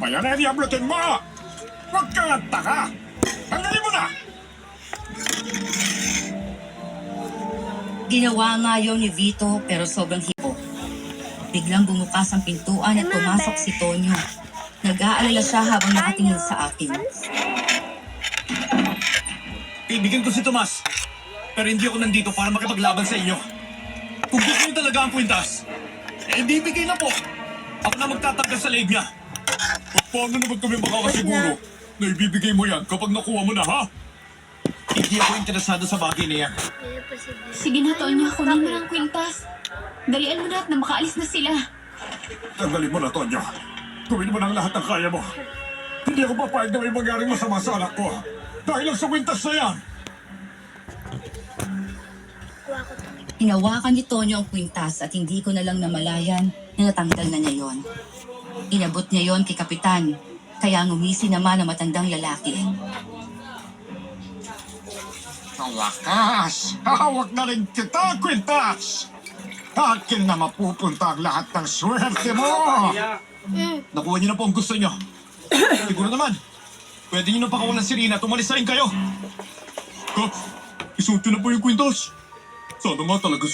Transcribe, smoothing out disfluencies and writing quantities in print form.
Mamaya na i-ablutin mo! Huwag kang tanga! Tanggalin mo na! Ginawa nga yun ni Vito pero sobrang hipo. Biglang bumukas ang pintuan at pumasok si Tonyo. Nag-aalala siya habang nakatingin sa akin. Kaibigan ko si Tomas. Pero hindi ako nandito para makipaglaban sa inyo. Kung gusto niyo talaga ang kwintas, di bigay na po. Ako na magtatanggal sa leeg niya. Paano naman kami makakasiguro na ibibigay mo yan kapag nakuha mo na, ha? Hindi ako interesado sa bagay na yan. Sige na, Tonyo. Kunin mo ng kwintas. Dalian mo na at na makaalis na sila. Tanggalin mo na, Tonyo. Gawin mo ng lahat ng kaya mo. Hindi ako papayag na may mangyaring masama sa anak ko. Dahil lang sa kwintas na yan. Hinawakan ni Tonyo ang kwintas at hindi ko na lang namalayan na natanggal na niya yon. Inabot niya yon kay Kapitan, kaya ngumisi naman ang matandang lalaki. Ang lakas! Hawak na rin kita, kwintas! Akin na mapupunta ang lahat ng swerte mo! Nakuha niyo na po ang gusto niyo. Siguro naman, pwede niyo na pakawalan si Rina at umalis na rin kayo. Isuot na po yung kwintas. Sana nga talaga